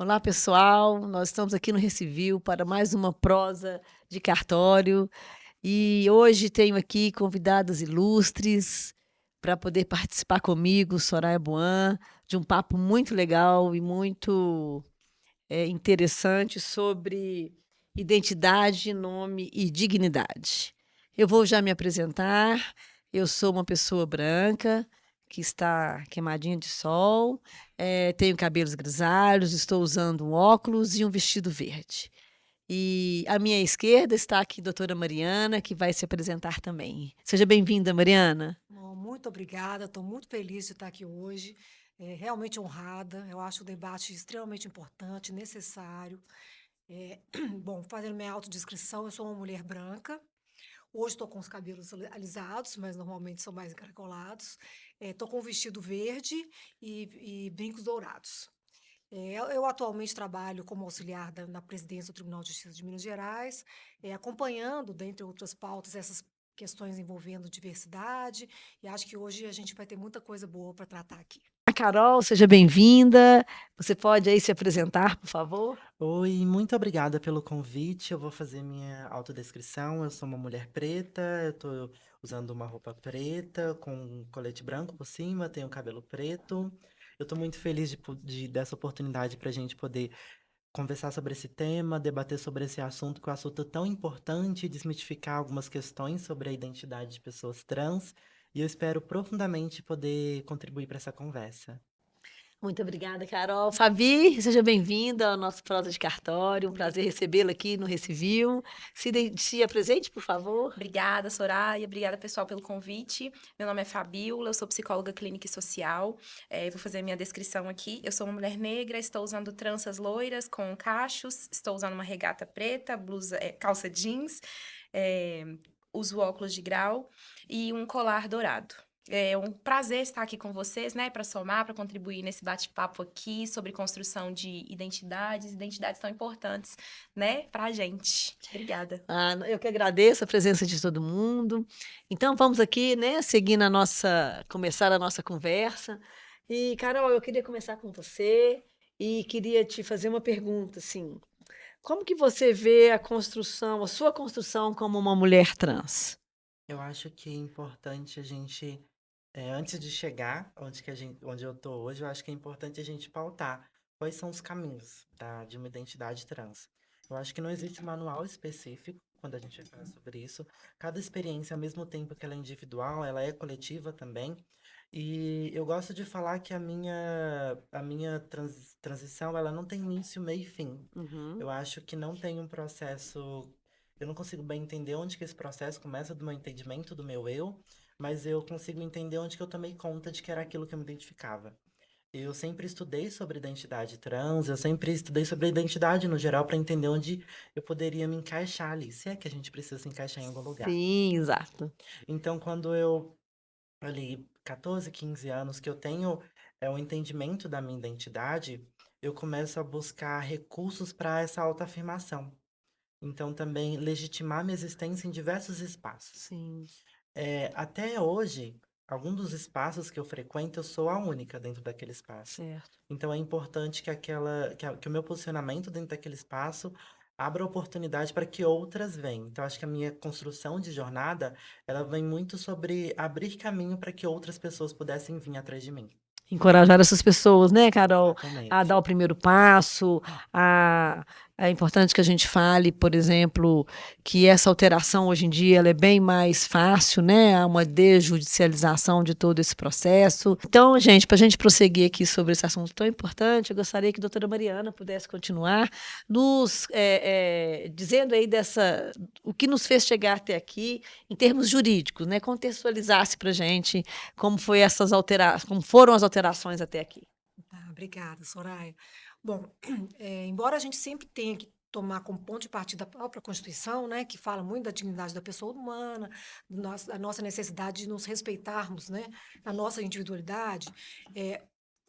Olá, pessoal. Nós estamos aqui no Recivil para mais uma prosa de cartório e hoje tenho aqui convidadas ilustres para poder participar comigo, Soraya Buan, de um papo muito legal e muito interessante sobre identidade, nome e dignidade. Eu vou já me apresentar. Eu sou uma pessoa branca que está queimadinha de sol, tenho cabelos grisalhos, estou usando um óculos e um vestido verde. E à minha esquerda está aqui a doutora Mariana, que vai se apresentar também. Seja bem-vinda, Mariana. Bom, muito obrigada, estou muito feliz de estar aqui hoje, realmente honrada. Eu acho o debate extremamente importante, necessário. Bom, fazendo minha autodescrição, eu sou uma mulher branca. Hoje estou com os cabelos alisados, mas normalmente são mais encaracolados. Estou com um vestido verde e brincos dourados. Eu atualmente trabalho como auxiliar na presidência do Tribunal de Justiça de Minas Gerais, acompanhando, dentre outras pautas, essas questões envolvendo diversidade, e acho que hoje a gente vai ter muita coisa boa para tratar aqui. A Carol, seja bem-vinda. Você pode aí se apresentar, por favor? Oi, muito obrigada pelo convite. Eu vou fazer minha autodescrição. Eu sou uma mulher preta, eu tô usando uma roupa preta com um colete branco por cima, tenho cabelo preto. Eu tô muito feliz dessa oportunidade para a gente poder conversar sobre esse tema, debater sobre esse assunto, que é um assunto tão importante, desmitificar algumas questões sobre a identidade de pessoas trans. E eu espero profundamente poder contribuir para essa conversa. Muito obrigada, Carol. Fabi, seja bem-vinda ao nosso prosa de cartório. Um Obri- prazer recebê-la aqui no Recivil. Se apresente, por favor. Obrigada, Soraya. Obrigada, pessoal, pelo convite. Meu nome é Fabíola, eu sou psicóloga clínica e social. Vou fazer a minha descrição aqui. Eu sou uma mulher negra, estou usando tranças loiras com cachos, estou usando uma regata preta, blusa, calça jeans, é, uso óculos de grau e um colar dourado. É um prazer estar aqui com vocês, né, para somar, para contribuir nesse bate-papo aqui sobre construção de identidades tão importantes, né, para a gente. Obrigada. Eu que agradeço a presença de todo mundo. Então, vamos aqui, né, começar a nossa conversa. E, Carol, eu queria começar com você e queria te fazer uma pergunta, assim. Como que você vê a sua construção como uma mulher trans? Eu acho que é importante a gente, antes de chegar onde eu tô hoje, eu acho que é importante a gente pautar quais são os caminhos de uma identidade trans. Eu acho que não existe um manual específico quando a gente vai falar sobre isso. Cada experiência, ao mesmo tempo que ela é individual, ela é coletiva também. E eu gosto de falar que a minha transição, ela não tem início, meio e fim. Uhum. Eu acho que não tem um processo. Eu não consigo bem entender onde que esse processo começa do meu entendimento do meu eu, mas eu consigo entender onde que eu tomei conta de que era aquilo que eu me identificava. Eu sempre estudei sobre identidade trans, eu sempre estudei sobre identidade no geral para entender onde eu poderia me encaixar ali, se é que a gente precisa se encaixar em algum lugar. Sim, exato. Então, quando eu, ali, 14, 15 anos, que eu tenho o entendimento da minha identidade, eu começo a buscar recursos para essa autoafirmação. Então, também legitimar minha existência em diversos espaços. Sim, Até hoje, algum dos espaços que eu frequento, eu sou a única dentro daquele espaço. certo. Então, é importante que o meu posicionamento dentro daquele espaço abra oportunidade para que outras venham. Então, acho que a minha construção de jornada, ela vem muito sobre abrir caminho para que outras pessoas pudessem vir atrás de mim. Encorajar essas pessoas, né, Carol, a dar Exatamente. o primeiro passo, a é importante que a gente fale, por exemplo, que essa alteração hoje em dia ela é bem mais fácil, né? Há uma desjudicialização de todo esse processo. Então, gente, para a gente prosseguir aqui sobre esse assunto tão importante, eu gostaria que a doutora Mariana pudesse continuar dizendo aí o que nos fez chegar até aqui em termos jurídicos, né? Contextualizasse para a gente como foram as alterações até aqui. Tá, obrigada, Soraya. Bom, embora a gente sempre tenha que tomar como ponto de partida a própria Constituição, né, que fala muito da dignidade da pessoa humana, da nossa necessidade de nos respeitarmos, né, a nossa individualidade, é,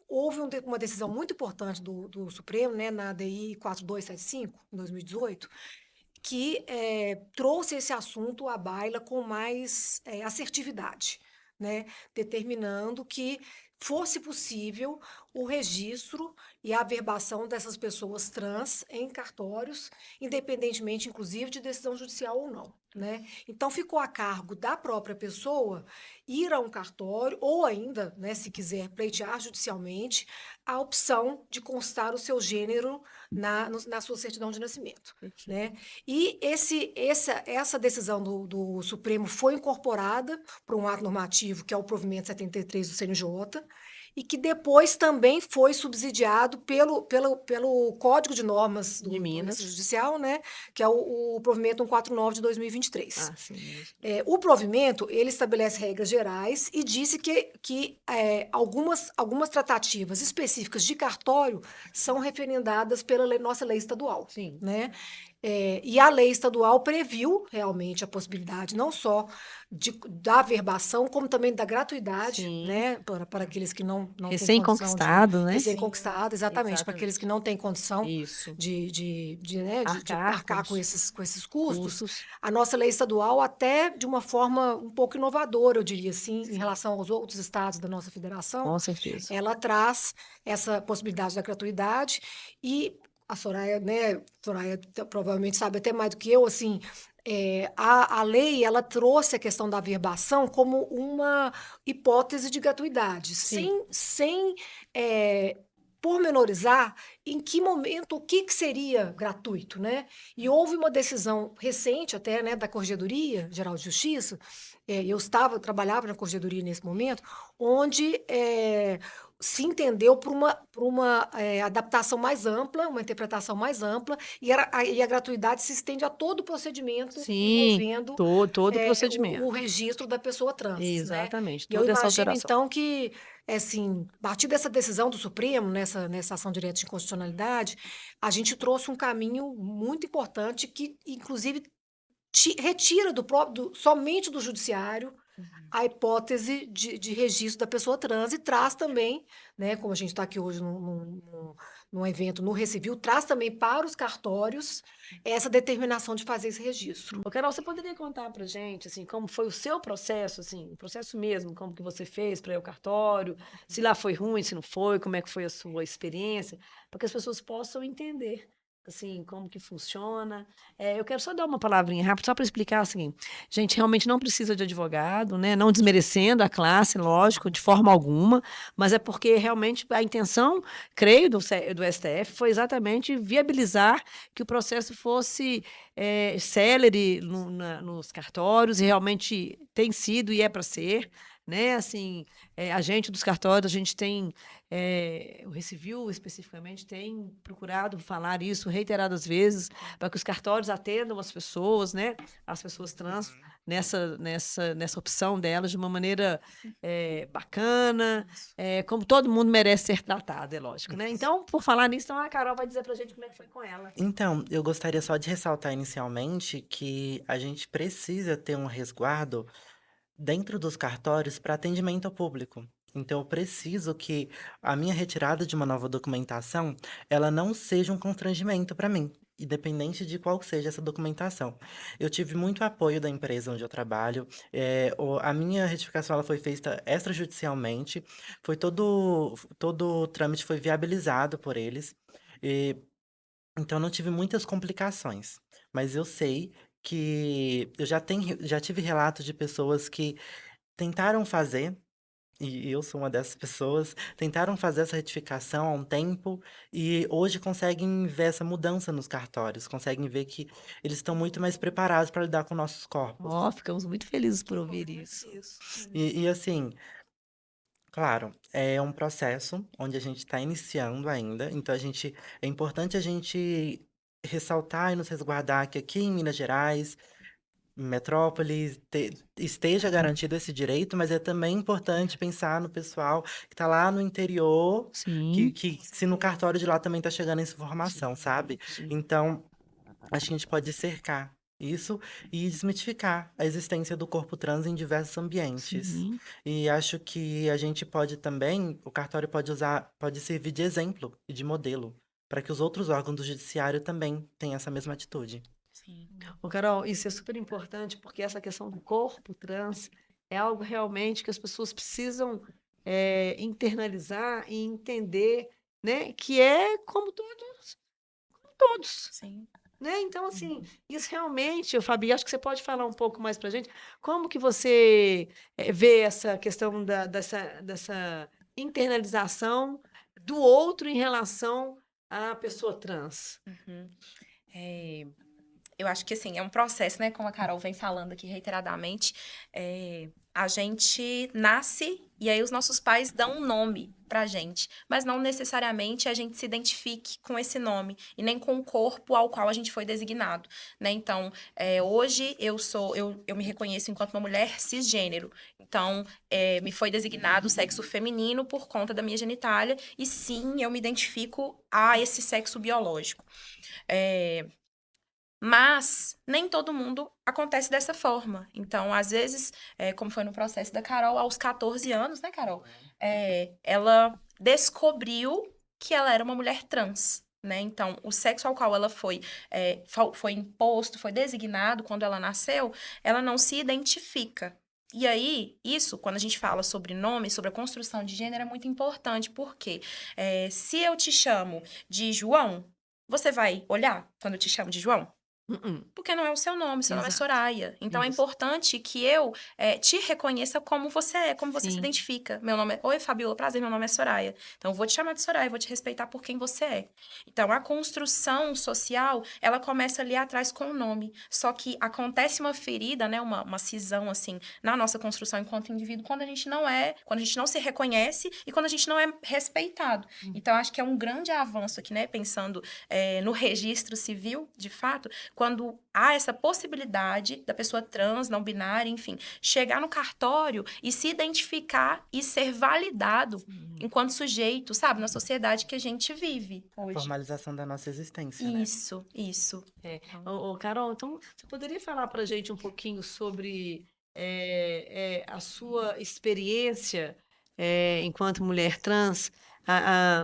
houve uma decisão muito importante do Supremo, né, na ADI 4275, em 2018, que trouxe esse assunto à baila com mais assertividade, né, determinando que fosse possível o registro e a averbação dessas pessoas trans em cartórios, independentemente, inclusive, de decisão judicial ou não, né? Então, ficou a cargo da própria pessoa ir a um cartório ou ainda, né, se quiser pleitear judicialmente, a opção de constar o seu gênero na sua certidão de nascimento, né? E essa decisão do Supremo foi incorporada por um ato normativo, que é o provimento 73 do CNJ, e que depois também foi subsidiado pelo Código de Normas De do Minas. Judicial, né? Que é o provimento 149 de 2023. Ah, sim. Mesmo. O provimento, ele estabelece regras gerais e disse que algumas tratativas específicas de cartório são referendadas pela nossa lei estadual, Sim. né? E a lei estadual previu realmente a possibilidade não só da averbação, como também da gratuidade, Sim. né? Para aqueles que não têm condição de... Recém-conquistado, né? Recém-conquistado, exatamente. Para Exatamente. aqueles que não têm condição Isso. de Arcar com esses custos. custos. A nossa lei estadual, até de uma forma um pouco inovadora, eu diria assim, em relação aos outros estados da nossa federação, Com certeza. ela traz essa possibilidade da gratuidade e a Soraya, né, provavelmente sabe até mais do que eu, assim, a lei, ela trouxe a questão da averbação como uma hipótese de gratuidade, Sim. sem pormenorizar em que momento, o que seria gratuito, né? E houve uma decisão recente até, né, da Corregedoria Geral de Justiça, eu trabalhava na Corregedoria nesse momento, onde se entendeu por uma adaptação mais ampla, uma interpretação mais ampla, e a gratuidade se estende a todo o procedimento Sim, envolvendo todo o o procedimento. registro da pessoa trans, né? Exatamente, E eu toda essa imagino, alteração. então, que, assim, a partir dessa decisão do Supremo, nessa ação direta de inconstitucionalidade, a gente trouxe um caminho muito importante que, inclusive, retira somente do judiciário a hipótese de registro da pessoa trans e traz também, né, como a gente está aqui hoje num evento no Recivil, traz também para os cartórios essa determinação de fazer esse registro. Ô, Carol, você poderia contar pra gente, assim, como foi o seu processo, assim, o processo mesmo, como que você fez para ir ao cartório, se lá foi ruim, se não foi, como é que foi a sua experiência, para que as pessoas possam entender, assim, como que funciona. Eu quero só dar uma palavrinha rápida, só para explicar, assim, gente, realmente não precisa de advogado, né, não desmerecendo a classe, lógico, de forma alguma, mas é porque realmente a intenção, creio, do STF foi exatamente viabilizar que o processo fosse célere nos cartórios, e realmente tem sido e é para ser, né? Assim, a gente dos cartórios, a gente tem, o Recivil especificamente, tem procurado falar isso reiteradas vezes, para que os cartórios atendam as pessoas, né? As pessoas trans, nessa opção delas de uma maneira bacana, como todo mundo merece ser tratado, é lógico, né? Então, por falar nisso, então a Carol vai dizer para a gente como é que foi com ela. Então, eu gostaria só de ressaltar inicialmente que a gente precisa ter um resguardo dentro dos cartórios para atendimento ao público. Então, eu preciso que a minha retirada de uma nova documentação, ela não seja um constrangimento para mim, independente de qual seja essa documentação. Eu tive muito apoio da empresa onde eu trabalho. A minha retificação ela foi feita extrajudicialmente. Todo o trâmite foi viabilizado por eles. E então não tive muitas complicações, mas eu sei que eu já tive relatos de pessoas que tentaram fazer, e eu sou uma dessas pessoas, tentaram fazer essa retificação há um tempo e hoje conseguem ver essa mudança nos cartórios, conseguem ver que eles estão muito mais preparados para lidar com nossos corpos. Ó, ficamos muito felizes por ouvir isso. E assim, claro, é um processo onde a gente está iniciando ainda, então é importante a gente ressaltar e nos resguardar que aqui em Minas Gerais, em Metrópolis, esteja garantido esse direito, mas é também importante pensar no pessoal que está lá no interior, Sim. que se no cartório de lá também está chegando essa informação, sabe? Sim. Então, acho que a gente pode cercar isso e desmitificar a existência do corpo trans em diversos ambientes. Sim. E acho que a gente pode também, o cartório pode servir de exemplo e de modelo para que os outros órgãos do judiciário também tenham essa mesma atitude. Sim. Ô, Carol, isso é super importante, porque essa questão do corpo trans é algo realmente que as pessoas precisam internalizar e entender, né, que é como todos. Sim. Né? Então, assim, isso realmente, Fabi, acho que você pode falar um pouco mais para a gente, como que você vê essa questão dessa internalização do outro em relação à pessoa trans? Uhum. É, eu acho que, assim, é um processo, né? Como a Carol vem falando aqui reiteradamente, a gente nasce e aí os nossos pais dão um nome pra gente, mas não necessariamente a gente se identifique com esse nome e nem com o corpo ao qual a gente foi designado, né? Então, hoje eu me reconheço enquanto uma mulher cisgênero. Então, me foi designado o sexo feminino por conta da minha genitália e sim, eu me identifico a esse sexo biológico. É, mas nem todo mundo acontece dessa forma. Então, às vezes, como foi no processo da Carol, aos 14 anos, né, Carol? Ela descobriu que ela era uma mulher trans. Né? Então, o sexo ao qual ela foi imposto, foi designado quando ela nasceu, ela não se identifica. E aí, isso, quando a gente fala sobre nome, sobre a construção de gênero, é muito importante, porque se eu te chamo de João, você vai olhar quando eu te chamo de João? Porque não é o seu nome é Exato. Soraya. Então, é Isso. importante que eu te reconheça como você é, como você se Sim. identifica. Meu nome é... Oi, Fabiola, prazer, meu nome é Soraya. Então, eu vou te chamar de Soraya, eu vou te respeitar por quem você é. Então, a construção social, ela começa ali atrás com o nome. Só que acontece uma ferida, né, uma cisão, assim, na nossa construção enquanto indivíduo, quando a gente não se reconhece e quando a gente não é respeitado. Então, acho que é um grande avanço aqui, né, pensando no registro civil, de fato, quando há essa possibilidade da pessoa trans, não binária, enfim, chegar no cartório e se identificar e ser validado enquanto sujeito, sabe, na sociedade que a gente vive hoje. Formalização da nossa existência, né? Isso. Carol, então você poderia falar para a gente um pouquinho sobre a sua experiência enquanto mulher trans?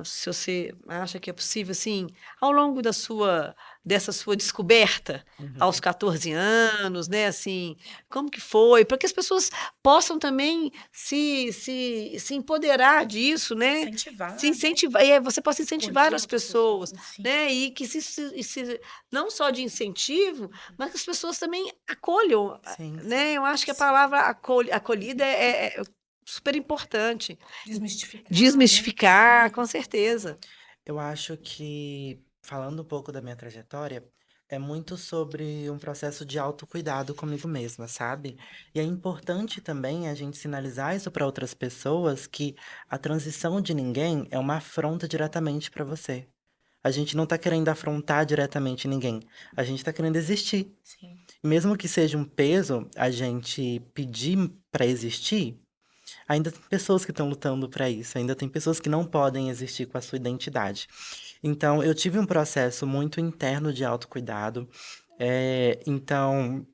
Se você acha que é possível, assim, ao longo dessa sua descoberta, aos 14 anos, né, assim, como que foi? Para que as pessoas possam também se empoderar disso, né? Incentivar. Se incentivar, e aí você possa incentivar Acolher as outras pessoas, Sim. né? E que não só de incentivo, mas que as pessoas também acolham, Sim, né? Eu acho que a palavra acolhida é super importante. Desmistificar, Desmistificar, com certeza. Eu acho que, falando um pouco da minha trajetória, é muito sobre um processo de autocuidado comigo mesma, sabe? E é importante também a gente sinalizar isso para outras pessoas que a transição de ninguém é uma afronta diretamente para você. A gente não tá querendo afrontar diretamente ninguém. A gente tá querendo existir. Sim. Mesmo que seja um peso a gente pedir para existir, ainda tem pessoas que estão lutando para isso, ainda tem pessoas que não podem existir com a sua identidade. Então, eu tive um processo muito interno de autocuidado. Então,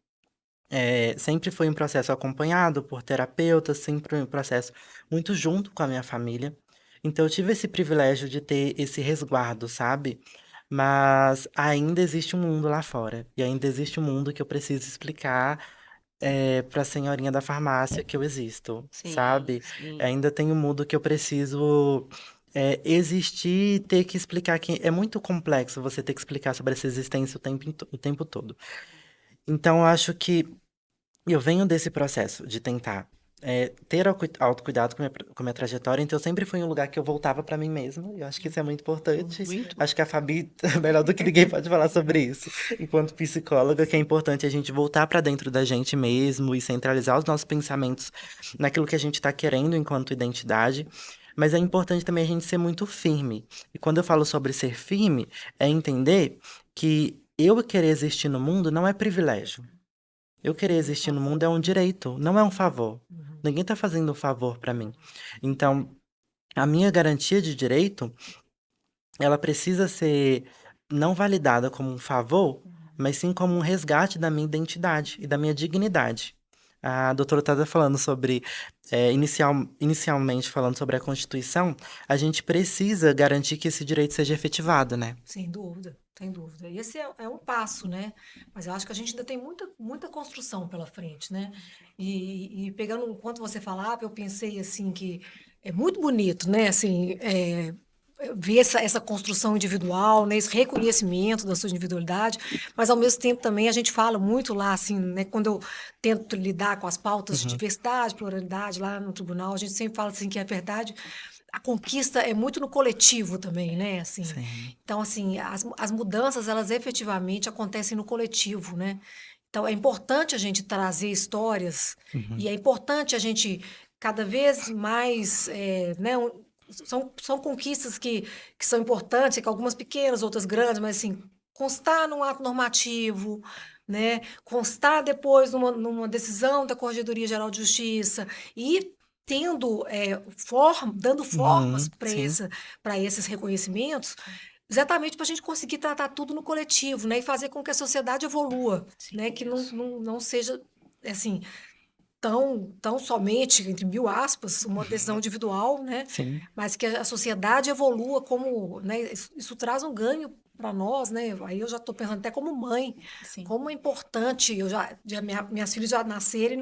sempre foi um processo acompanhado por terapeutas, sempre um processo muito junto com a minha família. Então, eu tive esse privilégio de ter esse resguardo, sabe? Mas ainda existe um mundo lá fora. E ainda existe um mundo que eu preciso explicar para a senhorinha da farmácia que eu existo, Sim, sabe? sim. Ainda tem um mundo que eu preciso existir e ter que explicar que é muito complexo você ter que explicar sobre essa existência o tempo todo. Então, eu acho que eu venho desse processo de tentar ter autocuidado com a minha trajetória, então eu sempre fui em um lugar que eu voltava para mim mesma, e eu acho que isso é muito importante. Muito. Acho que a Fabi, melhor do que ninguém, pode falar sobre isso, enquanto psicóloga, que é importante a gente voltar para dentro da gente mesmo e centralizar os nossos pensamentos naquilo que a gente está querendo enquanto identidade. Mas é importante também a gente ser muito firme. E quando eu falo sobre ser firme, é entender que eu querer existir no mundo não é privilégio. Eu querer existir no mundo é um direito, não é um favor. Ninguém tá fazendo um favor para mim. Então, a minha garantia de direito, ela precisa ser não validada como um favor, mas sim como um resgate da minha identidade e da minha dignidade. A doutora estava falando sobre, inicialmente falando sobre a Constituição, a gente precisa garantir que esse direito seja efetivado, né? sem dúvida, sem dúvida. E esse é um passo, né? Mas eu acho que a gente ainda tem muita construção pela frente, né? E pegando enquanto você falava, eu pensei assim que é muito bonito, né? Assim, ver essa construção individual, né? Esse reconhecimento da sua individualidade, mas ao mesmo tempo também a gente fala muito lá, assim, né? Quando eu tento lidar com as pautas de Uhum. diversidade, pluralidade lá no tribunal, a gente sempre fala assim que a verdade, a conquista é muito no coletivo também, né? Assim, Sim. então, assim, as mudanças, elas efetivamente acontecem no coletivo, né? Então, é importante a gente trazer histórias e Uhum. é importante a gente cada vez mais, né? São conquistas que são importantes, que algumas pequenas, outras grandes, mas assim, constar num ato normativo, né? Constar depois numa decisão da Corregedoria Geral de Justiça e tendo dando formas Uhum. Sim. para esses reconhecimentos, exatamente para a gente conseguir tratar tudo no coletivo, né? E fazer com que a sociedade evolua, Sim, né? Que isso. não seja assim tão somente, entre mil aspas, uma decisão individual, né? Sim. Mas que a sociedade evolua como, né? Isso traz um ganho para nós, né? Aí eu já estou pensando até como mãe, Sim. como é importante, minhas filhas já nascerem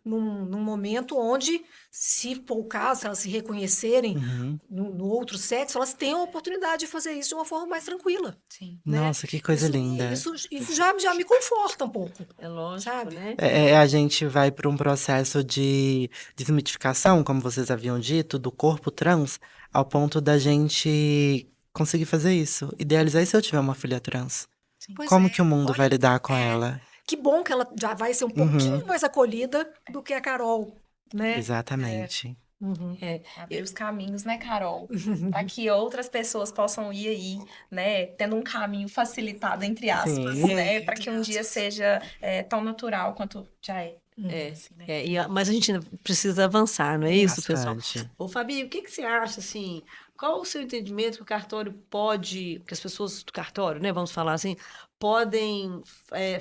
num momento onde, se for o caso, se elas se reconhecerem Uhum. no outro sexo, elas têm a oportunidade de fazer isso de uma forma mais tranquila, Sim. né? Nossa, que coisa linda. Isso já me conforta um pouco, É lógico, sabe? né? A gente vai para um processo de desmitificação, como vocês haviam dito, do corpo trans, ao ponto da gente conseguir fazer isso. Idealizar e se eu tiver uma filha trans? Sim. Pois é, Como que o mundo vai olha, lidar com ela? que bom que ela já vai ser um Uhum, pouquinho mais acolhida do que a Carol, né? exatamente. Uhum. É, Abrir os caminhos, né, Carol? Para que outras pessoas possam ir aí, né, tendo um caminho facilitado, entre aspas, Sim. né? Para que um dia seja tão natural quanto já é. é, Assim, né? mas a gente ainda precisa avançar, não é isso, pessoal? Bastante. Ô, Fabi, o que que você acha, assim, qual o seu entendimento que o cartório pode, que as pessoas do cartório, né, vamos falar assim, podem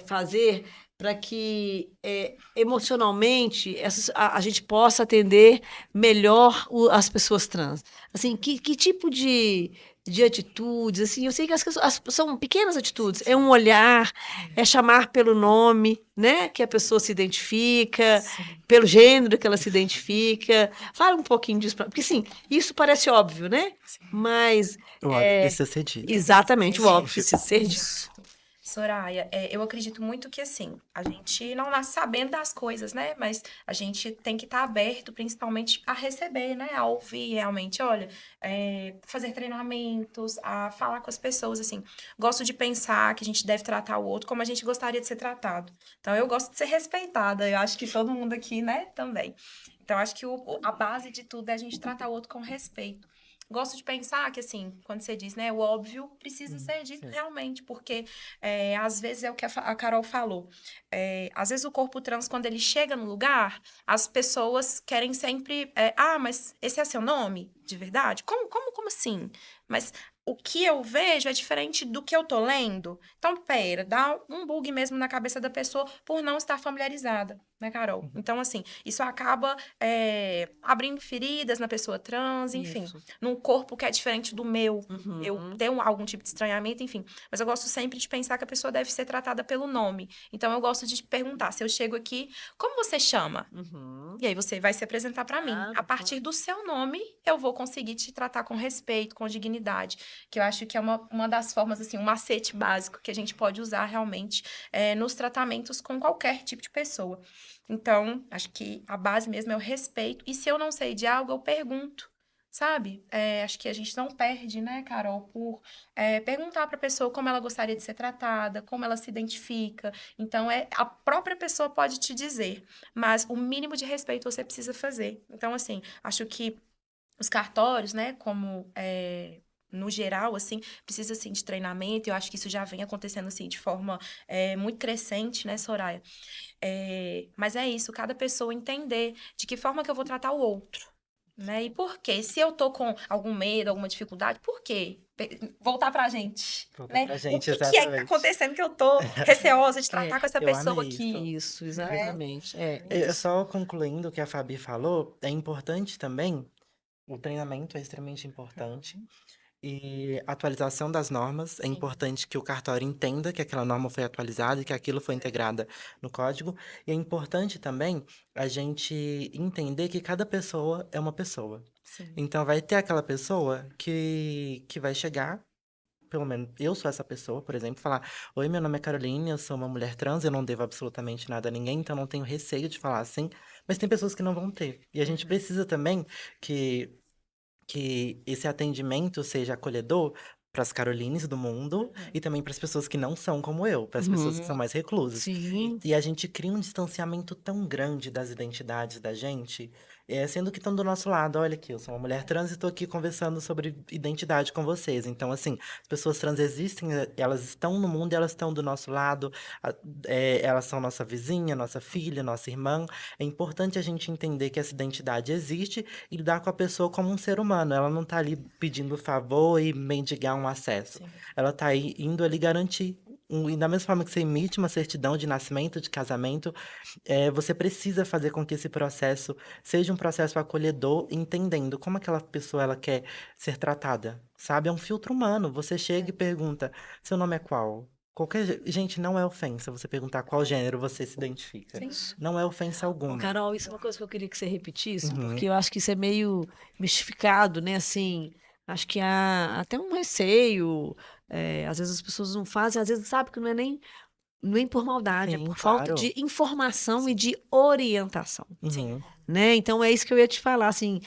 fazer para que emocionalmente a gente possa atender melhor as pessoas trans? Assim, que tipo de atitudes, assim, eu sei que são pequenas atitudes, é um olhar, é chamar pelo nome, né, que a pessoa se identifica, Sim. pelo gênero que ela se identifica. Fala um pouquinho disso, porque sim, isso parece óbvio, né? Sim. Mas O óbvio precisa ser dito. exatamente o óbvio Exato. precisa ser disso. Soraya, eu acredito muito que assim, a gente não nasce sabendo das coisas, né? Mas a gente tem que estar aberto, principalmente, a receber, né? A ouvir realmente, olha, fazer treinamentos, a falar com as pessoas, assim. Gosto de pensar que a gente deve tratar o outro como a gente gostaria de ser tratado. Então, eu gosto de ser respeitada, eu acho que todo mundo aqui, né, também. Então, acho que a base de tudo é a gente tratar o outro com respeito. Gosto de pensar que, assim, quando você diz, né, o óbvio precisa ser dito Sim. realmente, porque às vezes é o que a Carol falou. Às vezes o corpo trans, quando ele chega no lugar, as pessoas querem sempre. Mas esse é seu nome? De verdade? Como assim? Mas o que eu vejo é diferente do que eu tô lendo. Então, pera, dá um bug mesmo na cabeça da pessoa por não estar familiarizada, né, Carol? Uhum. Então, assim, isso acaba abrindo feridas na pessoa trans, enfim, Isso. num corpo que é diferente do meu. Eu Uhum. tenho algum tipo de estranhamento, enfim. Mas eu gosto sempre de pensar que a pessoa deve ser tratada pelo nome. Então, eu gosto de perguntar, se eu chego aqui, como você chama? Uhum. E aí você vai se apresentar para mim. A Claro, partir claro. do seu nome, eu vou conseguir te tratar com respeito, com dignidade. Que eu acho que é uma das formas, assim, um macete básico que a gente pode usar realmente nos tratamentos com qualquer tipo de pessoa. Então, acho que a base mesmo é o respeito. E se eu não sei de algo, eu pergunto. Sabe? Acho que a gente não perde, né, Carol, por perguntar para a pessoa como ela gostaria de ser tratada, como ela se identifica. Então, a própria pessoa pode te dizer, mas o mínimo de respeito você precisa fazer. Então, assim, acho que os cartórios, né, como no geral, assim, precisa, assim, de treinamento. Eu acho que isso já vem acontecendo, assim, de forma muito crescente, né, Soraya? Mas é isso, cada pessoa entender de que forma que eu vou tratar o outro. Né? E por quê? Se eu tô com algum medo, alguma dificuldade, por quê? Voltar pra gente, Volta né? pra O gente, que é que tá exatamente. acontecendo que eu tô receosa de É, tratar com essa Eu pessoa amei aqui, isso. isso, né? exatamente. Só concluindo o que a Fabi falou, é importante também, o treinamento é extremamente importante. E atualização das normas. É Sim. importante que o cartório entenda que aquela norma foi atualizada e que aquilo foi integrada no código. E é importante também a gente entender que cada pessoa é uma pessoa. Sim. Então, vai ter aquela pessoa que vai chegar, pelo menos eu sou essa pessoa, por exemplo, falar: Oi, meu nome é Caroline, eu sou uma mulher trans, eu não devo absolutamente nada a ninguém, então não tenho receio de falar assim. Mas tem pessoas que não vão ter. E a gente precisa também que esse atendimento seja acolhedor para as Carolines do mundo e também para as pessoas que não são como eu, para as pessoas que são Uhum. mais reclusas. Sim. E a gente cria um distanciamento tão grande das identidades da gente, sendo que estão do nosso lado. Olha aqui, eu sou uma mulher trans e estou aqui conversando sobre identidade com vocês. Então, assim, as pessoas trans existem, elas estão no mundo e elas estão do nosso lado, elas são nossa vizinha, nossa filha, nossa irmã. É importante a gente entender que essa identidade existe e lidar com a pessoa como um ser humano. Ela não tá ali pedindo favor e mendigar um acesso. Sim. Ela tá aí indo ali garantir. E da mesma forma que você emite uma certidão de nascimento, de casamento, você precisa fazer com que esse processo seja um processo acolhedor, entendendo como aquela pessoa ela quer ser tratada. Sabe? É um filtro humano. Você chega e pergunta: seu nome é qual? Gente, não é ofensa você perguntar qual gênero você se identifica. Sim. Não é ofensa Ô, alguma. Carol, isso é uma coisa que eu queria que você repetisse, Uhum. porque eu acho que isso é meio mistificado, né? Assim, acho que há até um receio. Às vezes as pessoas não fazem, às vezes sabe que não é nem por maldade, é Sim, por falta claro. de informação e Sim. de orientação, Uhum. né? Então é isso que eu ia te falar, assim,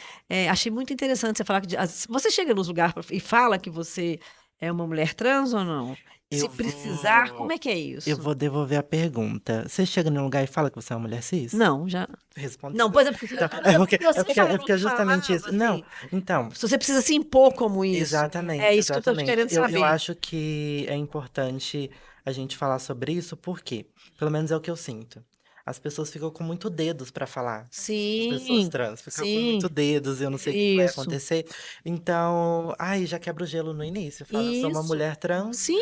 achei muito interessante você falar que você chega nos lugares e fala que você é uma mulher trans ou não? Se Eu precisar, vou, como é que é eu isso? vou devolver a pergunta. Você chega num lugar e fala que você é uma mulher cis? Não, já. Responde. Não, pois é porque, Então, você é porque é justamente isso. falava, Não, assim, então, se você precisa se impor como isso. É exatamente, isso que eu tô exatamente. querendo Eu saber. acho que é importante a gente falar sobre isso, porque, pelo menos é o que eu sinto. As pessoas ficam com muito dedos para falar. As pessoas Sim, trans ficam com sim, muito dedos, eu não sei o que vai isso. acontecer. Então, ai, já quebra o gelo no início. Fala, eu sou uma Isso. mulher trans Sim,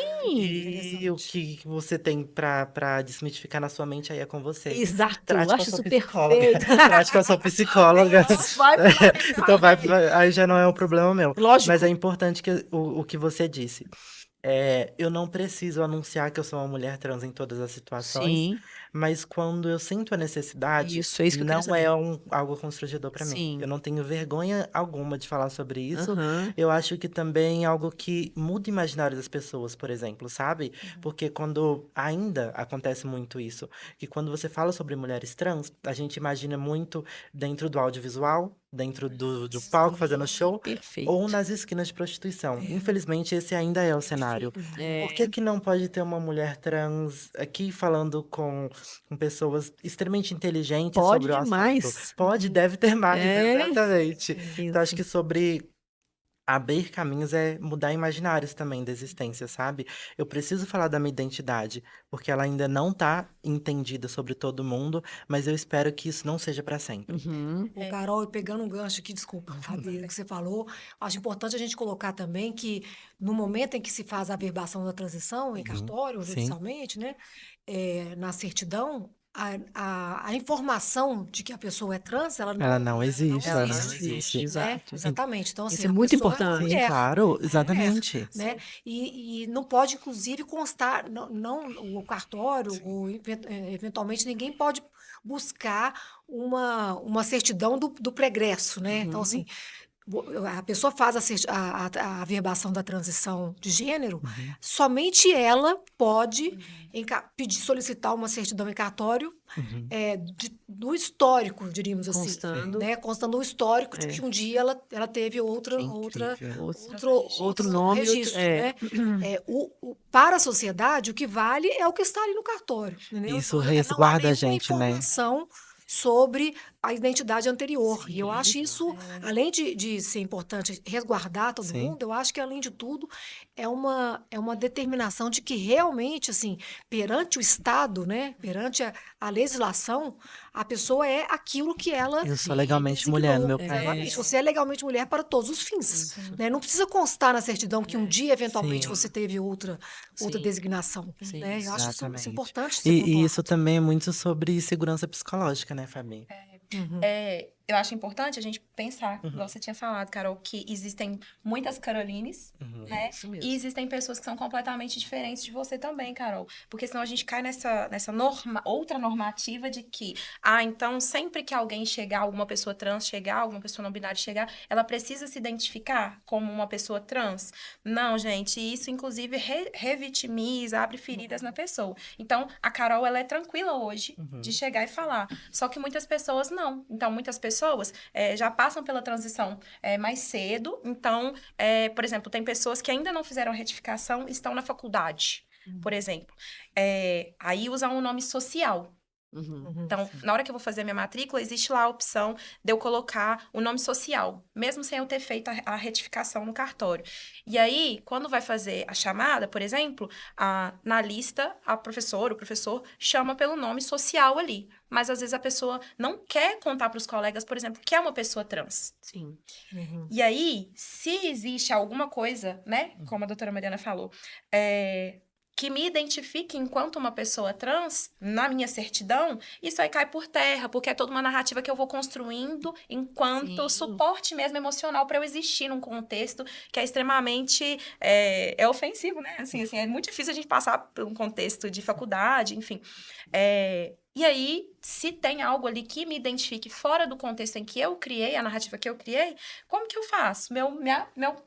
e o que você tem pra desmitificar na sua mente aí é com você. exato. Trate com a Acho sua isso psicóloga. perfeito. Trate com a sua psicóloga. Vai pro lado Então errado. aí já não é um problema meu. Mas Lógico. é importante que o que você disse. Eu não preciso anunciar que eu sou uma mulher trans em todas as situações, Sim, mas quando eu sinto a necessidade, isso, é isso que eu queria não saber. é algo constrangedor para mim. Eu Sim. não tenho vergonha alguma de falar sobre isso. Aham. Eu acho que também é algo que muda o imaginário das pessoas, por exemplo, sabe? Porque quando ainda acontece muito isso, que quando você fala sobre mulheres trans, a gente imagina muito dentro do audiovisual, dentro do palco fazendo show, ou Perfeito. nas esquinas de prostituição. Infelizmente, esse ainda é o cenário. Por que É, que não pode ter uma mulher trans aqui falando com pessoas extremamente inteligentes pode sobre o assunto? demais. Pode, deve ter mais, É, exatamente. Então, acho isso. que sobre abrir caminhos é mudar imaginários também da existência, sabe? Eu preciso falar da minha identidade, porque ela ainda não tá entendida sobre todo mundo, mas eu espero que isso não seja para sempre. Uhum. Ô, Carol, e pegando um gancho aqui, desculpa, Fabi, que você falou, acho importante a gente colocar também que no momento em que se faz a averbação da transição em Uhum. cartório, Sim, judicialmente, né, na certidão, a informação de que a pessoa é trans, ela ela não, não ela não existe, Ela ela não não existe, existe, existe. né? exato. Exatamente. Então, assim, Isso é a muito pessoa é uma importante. Sim, mulher, claro, é uma mulher, exatamente. né? E não pode, inclusive, constar, não o cartório, ou eventualmente ninguém pode buscar uma certidão do pregresso, né? Então, Uhum. assim, a pessoa faz a averbação da transição de gênero, Uhum, somente ela pode pedir, solicitar uma certidão em cartório uhum. do histórico, diríamos assim, Sim. Constando. né? Constando o histórico de que É. um dia ela teve Que incrível. Outro outro nome, registro, né? Para a sociedade, o que vale é o que está ali no cartório, entendeu? Isso Então, não há resguarda a nenhuma gente, né? informação sobre a identidade anterior. E eu acho Sim. isso, além de ser importante resguardar todo Sim. mundo, eu acho que, além de tudo, é uma determinação de que realmente, assim, perante o Estado, né, perante a legislação, a pessoa é aquilo que ela Eu sou legalmente mulher no designou. meu país. Exatamente. Você é legalmente mulher para todos os fins. Né? Não precisa constar na certidão que um dia, eventualmente, Sim, você teve outra Sim. designação. Sim. Né? Eu acho isso exatamente. importante ser E isso pontuado. também é muito sobre segurança psicológica, né, Fabi? Uhum. eu acho importante a gente pensar, igual você tinha falado, Carol, que existem muitas Carolines, né? Isso mesmo. E existem pessoas que são completamente diferentes de você também, Carol. Porque senão a gente cai nessa outra normativa de que, então sempre que alguém chegar, alguma pessoa trans chegar, alguma pessoa não binária chegar, ela precisa se identificar como uma pessoa trans. Não, gente, isso inclusive revitimiza, abre feridas na pessoa. Então, a Carol, ela é tranquila hoje de chegar e falar. Só que muitas pessoas não. Então, muitas pessoas já passam pela transição mais cedo. Então, por exemplo, tem pessoas que ainda não fizeram a retificação e estão na faculdade, por exemplo. Aí usam um nome social. Então, na hora que eu vou fazer a minha matrícula, existe lá a opção de eu colocar o nome social, mesmo sem eu ter feito a retificação no cartório. E aí, quando vai fazer a chamada, por exemplo, na lista, a professora, o professor, chama pelo nome social ali. Mas, às vezes, a pessoa não quer contar para os colegas, por exemplo, que é uma pessoa trans. Sim. E aí, se existe alguma coisa, né, como a doutora Mariana falou, que me identifique enquanto uma pessoa trans, na minha certidão, isso aí cai por terra, porque é toda uma narrativa que eu vou construindo enquanto suporte mesmo emocional para eu existir num contexto que é extremamente ofensivo, né? Assim, é muito difícil a gente passar por um contexto de faculdade, enfim. E aí, se tem algo ali que me identifique fora do contexto em que eu criei, a narrativa que eu criei, como que eu faço? Meu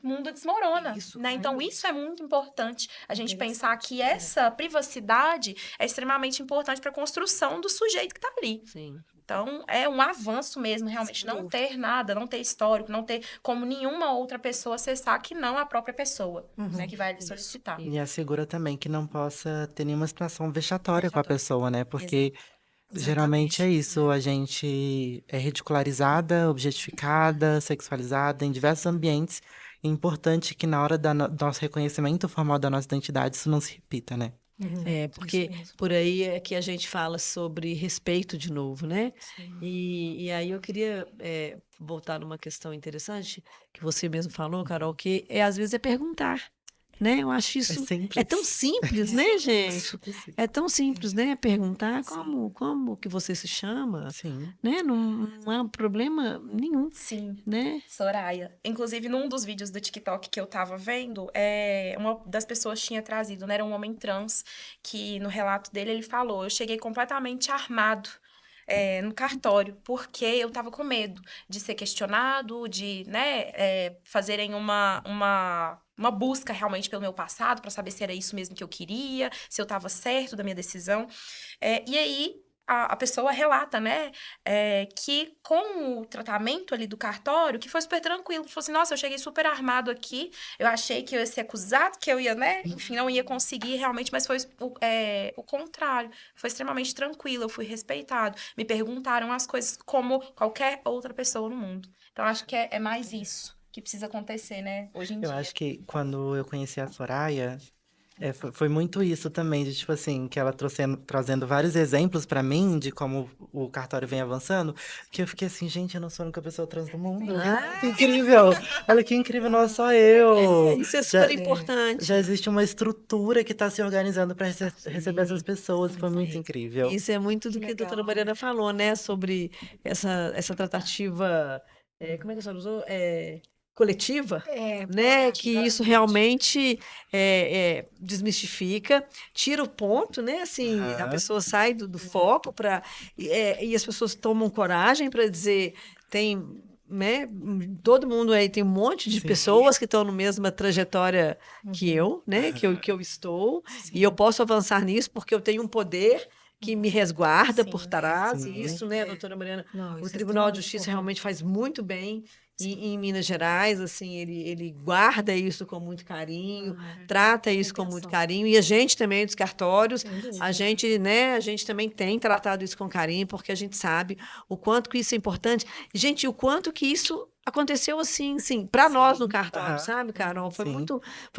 mundo desmorona, Isso, né? Então, isso é muito importante, a gente pensar que Interessante. essa privacidade é extremamente importante para a construção do sujeito que está ali. Sim. Então, é um avanço mesmo, realmente, Sem não dúvida. ter nada, não ter histórico, não ter como nenhuma outra pessoa acessar que não a própria pessoa, né, que vai lhe solicitar. E assegura também que não possa ter nenhuma situação vexatória com a Vexatória. pessoa, né? Porque geralmente é Exatamente. isso, a gente é ridicularizada, objetificada, sexualizada em diversos ambientes. É importante que na hora do nosso reconhecimento formal da nossa identidade isso não se repita, né? Porque Isso mesmo. por aí é que a gente fala sobre respeito de novo, né? Sim. E aí eu queria voltar numa questão interessante que você mesmo falou, Carol, que às vezes é perguntar, né? Eu acho É isso simples. tão simples, né, gente? Super simples. É tão simples, né? Perguntar como que você se chama, Sim. né? Não há problema nenhum, Sim. né? Soraya. Inclusive, num dos vídeos do TikTok que eu tava vendo, uma das pessoas tinha trazido, né? Era um homem trans, que no relato dele ele falou: eu cheguei completamente armado. No cartório, porque eu tava com medo de ser questionado, de, né, fazerem uma busca realmente pelo meu passado, para saber se era isso mesmo que eu queria, se eu tava certo da minha decisão. E aí, a pessoa relata, né, que com o tratamento ali do cartório, que foi super tranquilo. Falou assim, nossa, eu cheguei super armado aqui, eu achei que eu ia ser acusado, que eu ia, né, enfim, não ia conseguir realmente, mas foi o contrário. Foi extremamente tranquilo, eu fui respeitado. Me perguntaram as coisas como qualquer outra pessoa no mundo. Então, acho que é mais isso que precisa acontecer, né, hoje em Eu dia. acho que quando eu conheci a Soraya, foi muito isso também, de tipo assim, que ela trazendo vários exemplos pra mim de como o cartório vem avançando, que eu fiquei assim, gente, eu não sou a única pessoa trans do mundo. Que incrível! Olha que incrível, não é só eu. Isso é Já, super importante. já existe uma estrutura que está se organizando para receber essas pessoas, foi muito Sim. incrível. Isso é muito do Que que a doutora legal. Mariana falou, né? Sobre essa tratativa, como é que a senhora usou? Coletiva, né? Que isso realmente desmistifica, tira o ponto, né? Assim, a Aham. pessoa sai do foco e as pessoas tomam coragem para dizer, tem, né? Todo mundo aí tem um monte de Sim. pessoas que estão na mesma trajetória que eu, né? Que eu estou, e eu posso avançar nisso porque eu tenho um poder que me resguarda por Sim. trás, Sim. e isso, né, doutora Mariana? Não, O isso é Tribunal de extremamente Justiça importante. realmente faz muito bem em Minas Gerais, assim, ele guarda isso com muito carinho, trata isso com muito Atenção. carinho, e a gente também dos cartórios, Sem dúvida. a gente, né, a gente também tem tratado isso com carinho, porque a gente sabe o quanto que isso é importante. Gente, o quanto que isso aconteceu assim, sim, para nós no cartório, Aham. sabe, Carol? Foi Sim.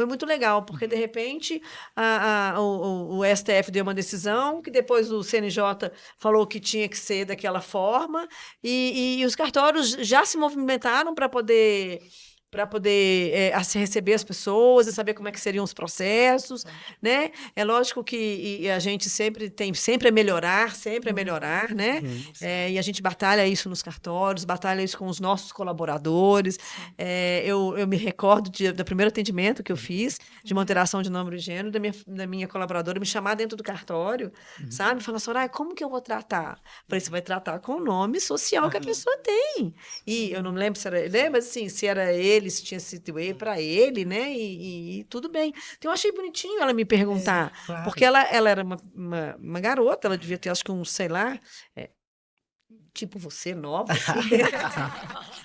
muito legal, porque de repente o STF deu uma decisão, que depois o CNJ falou que tinha que ser daquela forma, e os cartórios já se movimentaram para poder para poder receber as pessoas e saber como é que seriam os processos, né? É lógico que a gente sempre é melhorar, né? E a gente batalha isso nos cartórios, batalha isso com os nossos colaboradores. Eu me recordo do primeiro atendimento que eu fiz, de uma alteração de nome e gênero, da minha colaboradora me chamar dentro do cartório, sabe? Falar, Soraya, como que eu vou tratar? Falei, você vai tratar com o nome social que a pessoa tem. E eu não me lembro se era ele, mas assim, se era ele, se tinha sido ele, para ele, né? E tudo bem. Então, eu achei bonitinho ela me perguntar, Claro. porque ela era uma garota, ela devia ter, acho que sei lá, tipo você, nova, assim.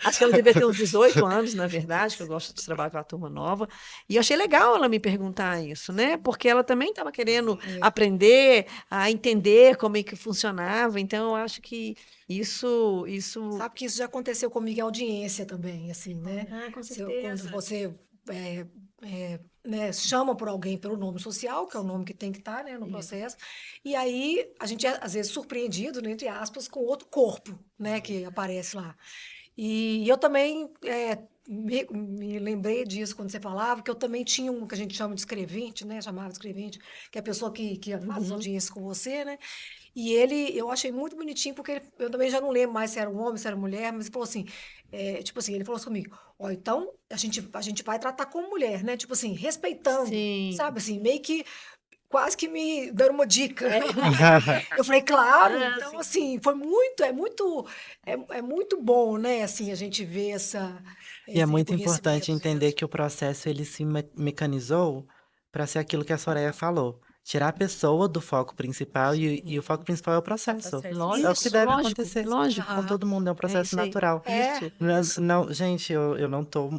Acho que ela devia ter uns 18 anos, na verdade, que eu gosto de trabalhar com a turma nova. E eu achei legal ela me perguntar isso, né? Porque ela também estava querendo aprender a entender como é que funcionava. Então, eu acho que isso... Sabe que isso já aconteceu comigo em audiência também, assim, né? Ah, com Quando certeza. você né, chama por alguém pelo nome social, que é o nome que tem que estar, né, no processo, e aí a gente é, às vezes, surpreendido, né, entre aspas, com outro corpo, né, que aparece lá. E eu também me lembrei disso quando você falava, que eu também tinha um que a gente chama de escrevente, né, chamava de escrevente, que é a pessoa que faz as audiências com você, né, e eu achei muito bonitinho, porque eu também já não lembro mais se era um homem, se era mulher, mas ele falou assim, tipo assim, ele falou assim comigo, ó, então a gente vai tratar como mulher, né? Tipo assim, respeitando, Sim. sabe assim, meio que quase que me dando uma dica. Eu falei, claro, Ah, então sim. assim, é muito bom, né? Assim, a gente ver E é esse muito importante reconhecimento. entender que o processo ele se mecanizou para ser aquilo que a Soraya falou. Tirar a pessoa do foco principal e o foco principal é o processo. Processo. É o que deve Lógico, acontecer lógico. com todo mundo, é um É processo isso aí. natural. Isso. Não, gente, eu não tô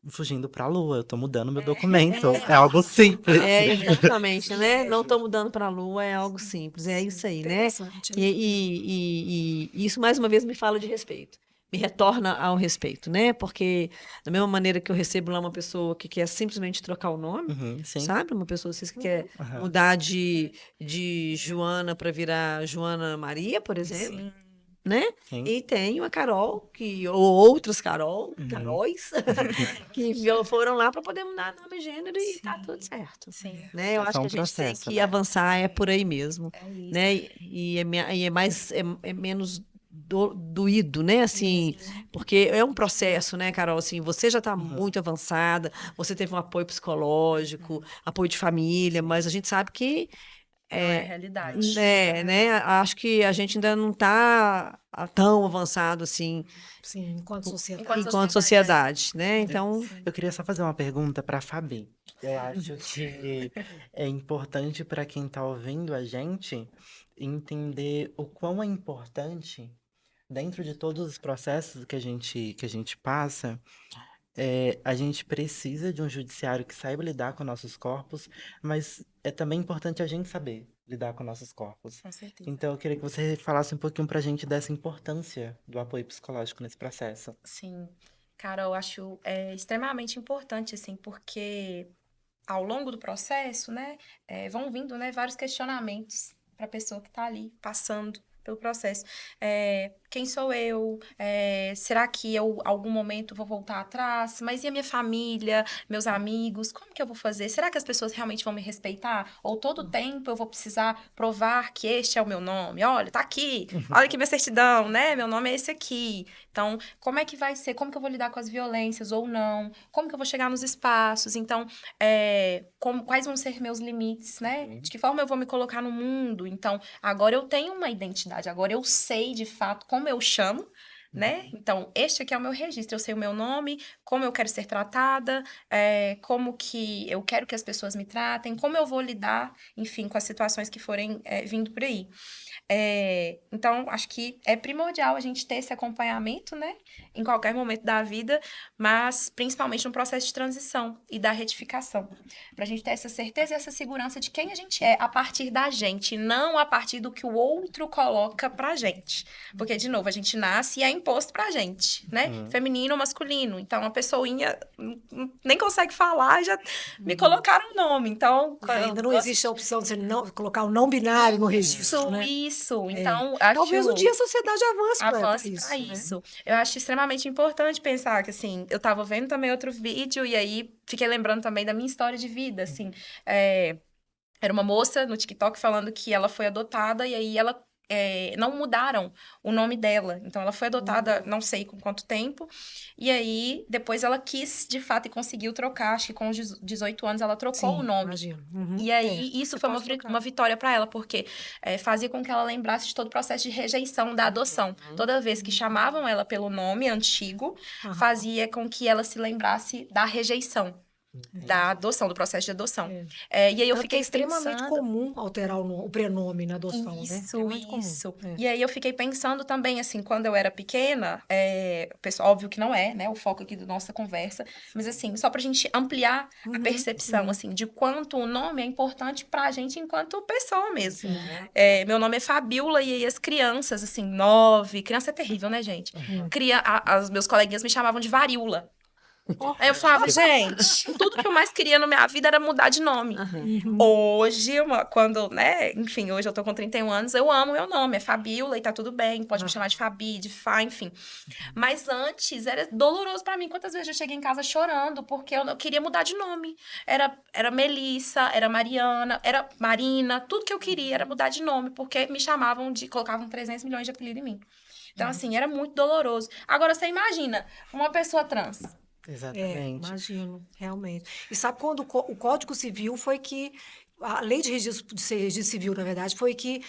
fugindo pra lua, eu tô mudando meu documento. É algo simples. Exatamente, né? Não estou mudando para a Lua, é algo simples, é isso aí, né? Interessante. E isso, mais uma vez, me fala de respeito, me retorna ao respeito, né? Porque, da mesma maneira que eu recebo lá uma pessoa que quer simplesmente trocar o nome, Sim. sabe? Uma pessoa assim, que quer Aham. mudar de Joana para virar Joana Maria, por exemplo. Sim. Né? Sim. E tem a Carol, ou outros Uhum. Caróis, que foram lá para poder mudar nome e gênero e tá tudo certo. Sim. Né? Eu É acho só que um a gente tem processo, que né? avançar, é por aí mesmo. É isso. Né? E é mais, é menos doído, né? Assim, porque é um processo, né, Carol? Assim, você já está muito avançada, você teve um apoio psicológico, apoio de família, mas a gente sabe que Não é a realidade. né? Acho que a gente ainda não está tão avançado assim Sim, enquanto sociedade. enquanto sociedade, né? Então, Eu queria só fazer uma pergunta para a Fabi. Eu acho que é importante para quem está ouvindo a gente entender o quão é importante, dentro de todos os processos que a gente passa, a gente precisa de um judiciário que saiba lidar com nossos corpos, mas é também importante a gente saber lidar com nossos corpos. Com certeza. Então, eu queria que você falasse um pouquinho para a gente dessa importância do apoio psicológico nesse processo. Sim. Cara, eu acho extremamente importante, assim, porque ao longo do processo, né, vão vindo, né, vários questionamentos para a pessoa que está ali passando pelo processo. Quem sou eu? Será que eu, algum momento, vou voltar atrás? Mas e a minha família, meus amigos? Como que eu vou fazer? Será que as pessoas realmente vão me respeitar? Ou todo tempo eu vou precisar provar que este é o meu nome? Olha, tá aqui. Olha aqui minha certidão, né? Meu nome é esse aqui. Então, como é que vai ser? Como que eu vou lidar com as violências ou não? Como que eu vou chegar nos espaços? Então, quais vão ser meus limites, né? De que forma eu vou me colocar no mundo? Então, agora eu tenho uma identidade, agora eu sei de fato como eu chamo, né? Então, este aqui é o meu registro, eu sei o meu nome, como eu quero ser tratada, como que eu quero que as pessoas me tratem, como eu vou lidar, enfim, com as situações que forem vindo por aí. Então, acho que é primordial a gente ter esse acompanhamento, né? Em qualquer momento da vida, mas principalmente no processo de transição e da retificação. Pra gente ter essa certeza e essa segurança de quem a gente é a partir da gente, não a partir do que o outro coloca pra gente. Porque, de novo, a gente nasce e é imposto pra gente, né? Feminino ou masculino. Então, a pessoinha nem consegue falar, já me colocaram o nome. Então, E ainda não existe a opção de você não, colocar o não binário no registro, né? Isso. É. Então, acho... Talvez um dia a sociedade avance para avance isso. pra né? isso. Eu acho extremamente importante pensar que, assim, eu tava vendo também outro vídeo e aí fiquei lembrando também da minha história de vida, assim. Era uma moça no TikTok falando que ela foi adotada e aí ela não mudaram o nome dela. Então, ela foi adotada, não sei com quanto tempo. E aí, depois ela quis, de fato, e conseguiu trocar. Acho que com os 18 anos ela trocou o Sim, nome. imagino. Uhum. E aí, isso você foi pode trocar. uma vitória para ela, porque fazia com que ela lembrasse de todo o processo de rejeição da adoção. Toda vez que chamavam ela pelo nome antigo, Aham. fazia com que ela se lembrasse da rejeição, da adoção, do processo de adoção. É. E aí eu Tanto que é fiquei extremamente pensando... comum alterar o prenome na adoção, né? Isso, Extremamente comum. isso. É. E aí eu fiquei pensando também, assim, quando eu era pequena, pessoal, óbvio que não é, né, o foco aqui da nossa conversa, mas assim, só pra gente ampliar a percepção, assim, de quanto o nome é importante pra gente enquanto pessoa mesmo. Meu nome é Fabiola e aí as crianças, assim, 9, criança é terrível, né, gente? Os meus coleguinhas me chamavam de varíola. Aí eu falava, gente, tudo que eu mais queria na minha vida era mudar de nome. Hoje, quando, né, enfim, hoje eu tô com 31 anos, eu amo meu nome, é Fabiola e tá tudo bem, pode me chamar de Fabi, de Fá, enfim. Mas antes era doloroso pra mim, quantas vezes eu cheguei em casa chorando, porque eu queria mudar de nome. Era Melissa, era Mariana, era Marina, tudo que eu queria era mudar de nome, porque me chamavam colocavam 300 milhões de apelido em mim. Então, assim, era muito doloroso. Agora, você imagina, uma pessoa trans. Exatamente. Imagino, realmente. E sabe quando o Código Civil foi que a lei de ser registro civil, na verdade, foi que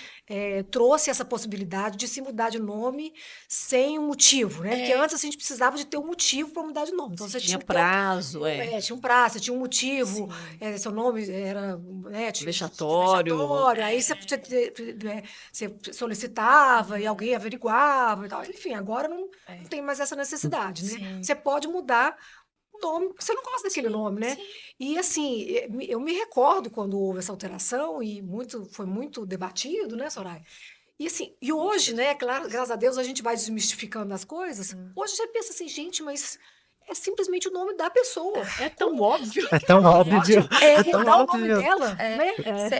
trouxe essa possibilidade de se mudar de nome sem um motivo, né? Porque antes a gente precisava de ter um motivo para mudar de nome. Então você Tinha tinha que ter prazo, tinha um prazo, você tinha um motivo, seu nome era Vexatório. aí você solicitava e alguém averiguava e tal. Enfim, agora não tem mais essa necessidade, né? Você pode mudar o nome, porque você não gosta daquele nome, né? E assim, eu me recordo quando houve essa alteração e foi muito debatido, né, Soraya? E assim, e hoje, né, claro, graças a Deus a gente vai desmistificando as coisas. Hoje você pensa assim, gente, mas é simplesmente o nome da pessoa. É tão óbvio. É tão óbvio. Mudar o nome óbvio. dela, né?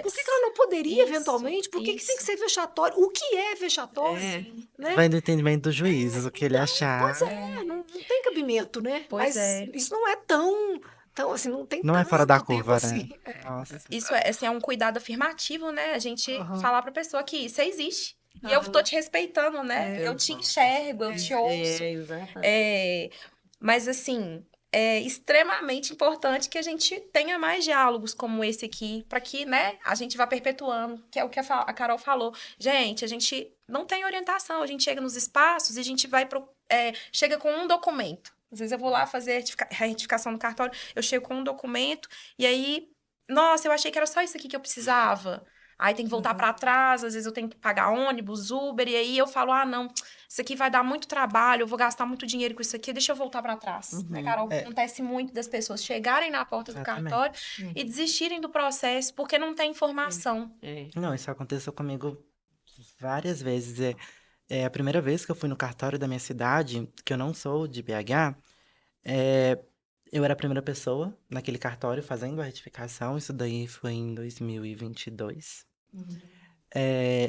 Por que ela não poderia, eventualmente? Por que tem que ser vexatório? O que é vexatório? Né? Vai do entendimento do juiz, o que ele achar. Não tem cabimento, né? Pois Mas isso não é tão assim, não tem Não é fora da tanto tempo curva, assim. né? Nossa. Isso assim, é um cuidado afirmativo, né? A gente falar pra pessoa que você existe. E eu tô te respeitando, né? Eu te enxergo, eu te ouço. Exatamente. Mas, assim, é extremamente importante que a gente tenha mais diálogos como esse aqui, para que, né, a gente vá perpetuando, que é o que a Carol falou. Gente, a gente não tem orientação, a gente chega nos espaços e a gente chega com um documento. Às vezes eu vou lá fazer a retificação no cartório, eu chego com um documento e aí, nossa, eu achei que era só isso aqui que eu precisava. Aí tem que voltar para trás, às vezes eu tenho que pagar ônibus, Uber, e aí eu falo, não, isso aqui vai dar muito trabalho, eu vou gastar muito dinheiro com isso aqui, deixa eu voltar para trás. Né, Carol? Acontece muito das pessoas chegarem na porta do cartório e desistirem do processo porque não tem informação. Não, isso aconteceu comigo várias vezes. É a primeira vez que eu fui no cartório da minha cidade, que eu não sou de BH, eu era a primeira pessoa naquele cartório fazendo a retificação. Isso daí foi em 2022.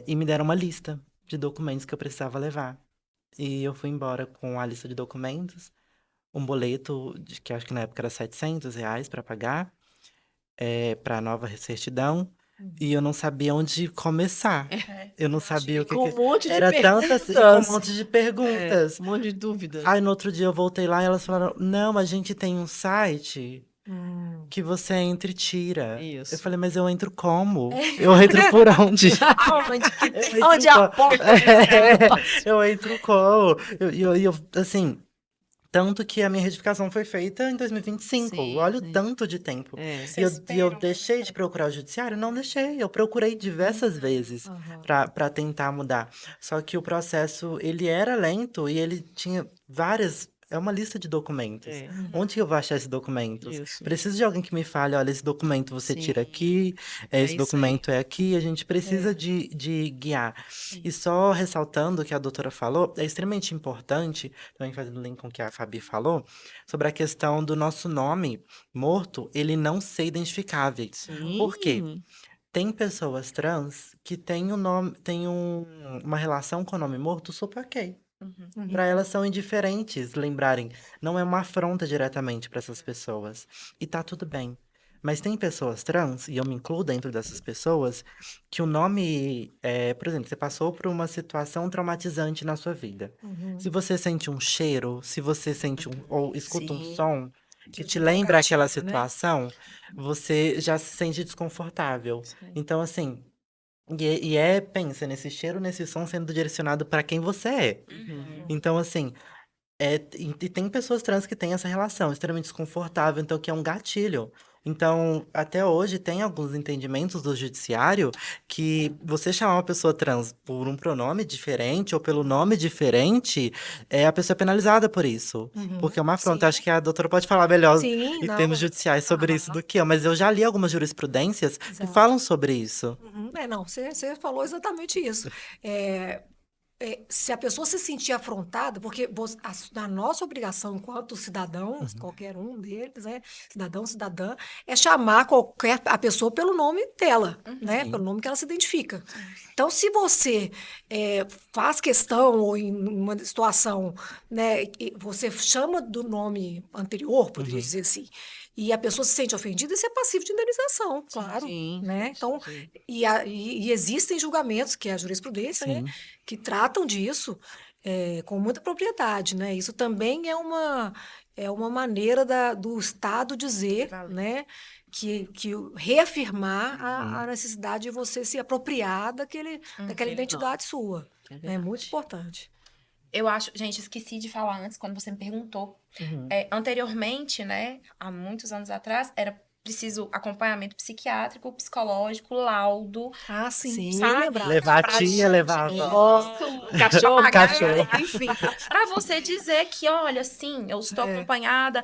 E me deram uma lista de documentos que eu precisava levar. E eu fui embora com a lista de documentos, um boleto, que acho que na época era R$ 700 para pagar, para a nova certidão. E eu não sabia onde começar. Eu não sabia o que Com um monte de era perguntas. um monte de perguntas. Um monte de dúvidas. Aí no outro dia eu voltei lá e elas falaram: não, a gente tem um site que você entra e tira. Isso. Eu falei, mas eu entro como? Eu entro por onde? Onde é a porta? Eu entro como? Eu, assim, tanto que a minha retificação foi feita em 2025. Sim, Olha sim. o tanto de tempo. É. E eu deixei de procurar o judiciário? Não deixei. Eu procurei diversas vezes para tentar mudar. Só que o processo, ele era lento e ele tinha várias é uma lista de documentos. É, Onde que eu vou achar esses documentos? isso. Preciso de alguém que me fale, olha, esse documento você tira Sim, aqui, é esse isso aí. documento é aqui, a gente precisa de guiar. E só ressaltando o que a doutora falou, é extremamente importante, também fazendo link com o que a Fabi falou, sobre a questão do nosso nome morto, ele não ser identificável. Por quê? Sim, Tem pessoas trans que têm um nome, uma relação com o nome morto super ok. Uhum. Para elas são indiferentes lembrarem. Não é uma afronta diretamente para essas pessoas. E tá tudo bem. Mas tem pessoas trans, e eu me incluo dentro dessas pessoas, que o nome, por exemplo, você passou por uma situação traumatizante na sua vida. Se você sente um cheiro, se você sente ou escuta um sim, som que Que te te dá um lembra aquela gatilho, né? situação, você já se sente desconfortável. sim. Então, assim, pensa, nesse cheiro, nesse som sendo direcionado para quem você é. Uhum. Então, assim, e tem pessoas trans que têm essa relação extremamente desconfortável, então que é um gatilho. Então, até hoje tem alguns entendimentos do judiciário que você chamar uma pessoa trans por um pronome diferente ou pelo nome diferente, a pessoa é penalizada por isso. Porque é uma afronta. Sim. Acho que a doutora pode falar melhor Sim, em termos não. judiciais sobre isso Aham, do que eu, mas eu já li algumas jurisprudências que exato. falam sobre isso. Não, você falou exatamente isso. É, se a pessoa se sentir afrontada, porque a nossa obrigação enquanto cidadãos, qualquer um deles, né, cidadão, cidadã, é chamar a pessoa pelo nome dela, né, pelo Sim. nome que ela se identifica. Então, se você faz questão ou em uma situação, né, e você chama do nome anterior, poderia Uhum. dizer assim, e a pessoa se sente ofendida, isso é passivo de indenização, claro, Sim, né? Então, sim. e existem julgamentos, que é a jurisprudência, né, Sim. que tratam disso com muita propriedade, né? Isso também é uma maneira do Estado dizer, Vale. né, que reafirmar Uhum. a necessidade de você se apropriar daquela Aquele nome. identidade sua. É É muito verdade. importante. Eu acho, gente, esqueci de falar antes, quando você me perguntou. Uhum. Anteriormente, né, há muitos anos atrás, era preciso acompanhamento psiquiátrico, psicológico, laudo, Ah, sim, bem Sim, sabe? lembrado. Levar a Pra tia, gente, levar a avó, isso, cachorro, cachorro. papagaio, enfim. Pra você dizer que, olha, sim, eu estou É. acompanhada,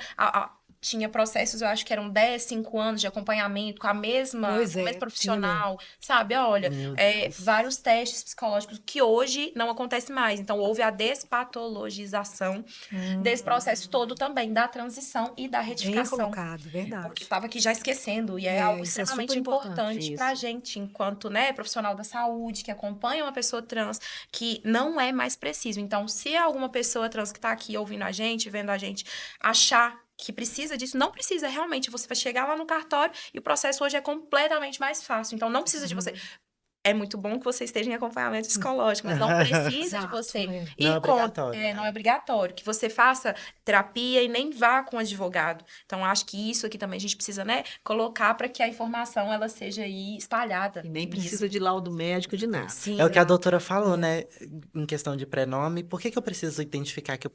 tinha processos, eu acho que eram 10, 5 anos de acompanhamento com a mesma, Pois com o mesmo é, tinha mesmo. profissional, sabe? Olha, Meu Deus. vários testes psicológicos que hoje não acontece mais. Então, houve a despatologização desse processo todo também, da transição e da Bem retificação. colocado, Porque verdade. estava aqui já esquecendo, e é algo Isso é super extremamente importante. importante para a isso. gente, enquanto, né, profissional da saúde, que acompanha uma pessoa trans, que não é mais preciso. Então, se alguma pessoa trans que está aqui ouvindo a gente, vendo a gente, achar que precisa disso, não precisa, realmente, você vai chegar lá no cartório e o processo hoje é completamente mais fácil. Então, não precisa de você. É muito bom que você esteja em acompanhamento psicológico, mas não precisa de Exato. você Não é ir com. obrigatório. Não é obrigatório. Que você faça terapia e nem vá com advogado. Então, acho que isso aqui também a gente precisa, né, colocar para que a informação ela seja aí espalhada. E nem precisa mesmo. de laudo médico de nada. Sim, É o que a Exato. doutora falou, É. né? Em questão de prenome. Por que que eu preciso identificar que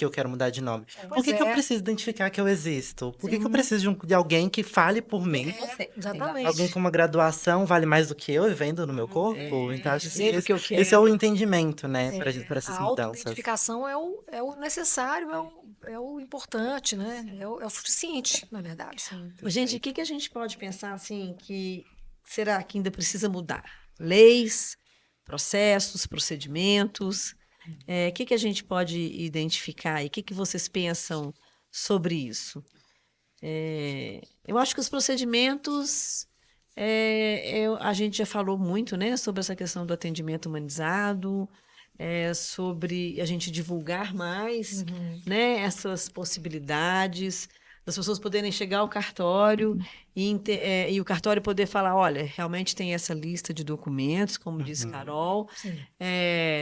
eu quero mudar de nome? Por Pois que que eu é. preciso identificar que eu existo? Por que que eu preciso de alguém que fale por mim? você. Exatamente. Alguém com uma graduação vale mais do que eu vivendo no meu corpo? Então, acho que Dizer o que eu esse é o quero. entendimento, né? Para A essas mudanças. autoidentificação é o necessário, é o importante, né? É o suficiente, na verdade. Gente, o que que a gente pode pensar assim que será que ainda precisa mudar? Leis, processos, procedimentos. O que que a gente pode identificar e o que que vocês pensam sobre isso? Eu acho que os procedimentos, a gente já falou muito, né, sobre essa questão do atendimento humanizado, sobre a gente divulgar mais, né, essas possibilidades das pessoas poderem chegar ao cartório e o cartório poder falar, olha, realmente tem essa lista de documentos, como disse Carol. Sim.